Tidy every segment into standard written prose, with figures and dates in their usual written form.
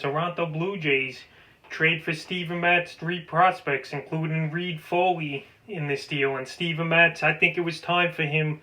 Toronto Blue Jays trade for Steven Matz 3 prospects, including Reed Foley in this deal. And Steven Matz, I think it was time for him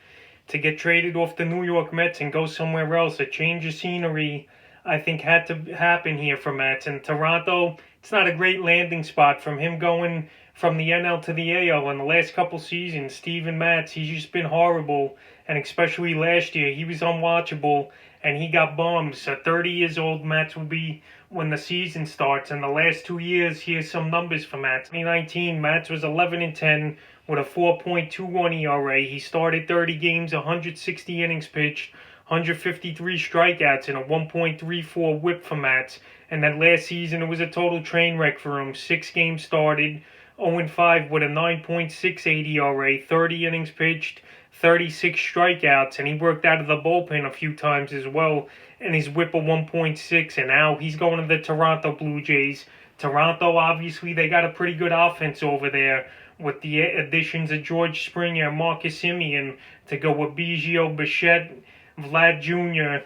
to get traded off the New York Mets and go somewhere else. A change of scenery, I think, had to happen here for Matz. And Toronto, it's not a great landing spot from him going from the NL to the AL in the last couple seasons. Steven Matz, he's just been horrible. And especially last year, he was unwatchable and he got bums. So 30 years old, Matz will be when the season starts. And the last 2 years, here's some numbers for Matz. 2019, Matz was 11-10 with a 4.21 ERA. He started 30 games, 160 innings pitched, 153 strikeouts, and a 1.34 whip for Matz. And that last season, it was a total train wreck for him. 6 games started, 0-5 with a 9.68 ERA, 30 innings pitched, 36 strikeouts, and he worked out of the bullpen a few times as well, and his whip of 1.6, and now he's going to the Toronto Blue Jays. Toronto, obviously, they got a pretty good offense over there with the additions of George Springer and Marcus Semien to go with Biggio, Bichette, Vlad Jr.,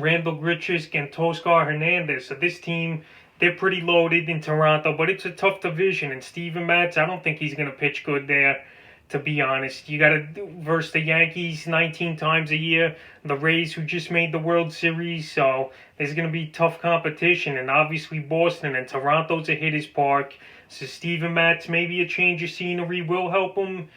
Randall Grichuk, and Toscar Hernandez. So this team, they're pretty loaded in Toronto, but it's a tough division, and Steven Matz, I don't think he's going to pitch good there. To be honest, you got to verse the Yankees 19 times a year, the Rays, who just made the World Series, so there's going to be tough competition, and obviously Boston and Toronto's a hitter's park, so Steven Matz, maybe a change of scenery will help him,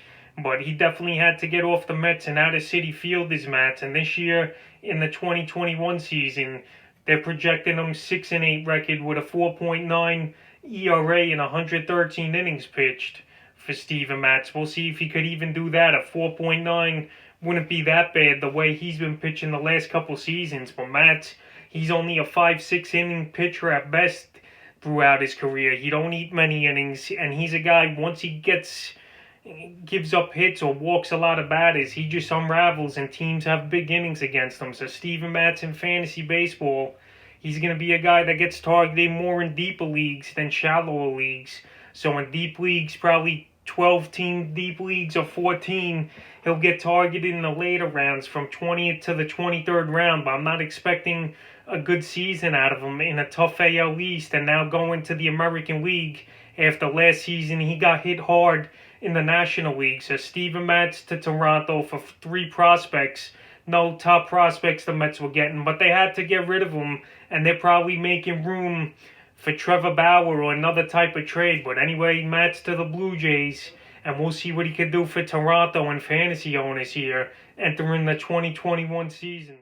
but he definitely had to get off the Mets and out of Citi Field is Matz, and this year in the 2021 season, they're projecting him 6-8 record with a 4.9 ERA and 113 innings pitched. For Steven Matz, we'll see if he could even do that. A 4.9 wouldn't be that bad the way he's been pitching the last couple seasons. But Matz, he's only a 5-6 inning pitcher at best throughout his career. He don't eat many innings, and he's a guy, once he gives up hits or walks a lot of batters, he just unravels and teams have big innings against him. So Steven Matz in fantasy baseball, he's going to be a guy that gets targeted more in deeper leagues than shallower leagues. So in deep leagues, probably 12-team deep leagues or 14, he'll get targeted in the later rounds from 20th to the 23rd round. But I'm not expecting a good season out of him in a tough AL East and now going to the American League. After last season, he got hit hard in the National League. So Steven Matz to Toronto for 3 prospects. No top prospects the Mets were getting, but they had to get rid of them, and they're probably making room for Trevor Bauer or another type of trade. But anyway, Matz to the Blue Jays, and we'll see what he could do for Toronto and fantasy owners here entering the 2021 season.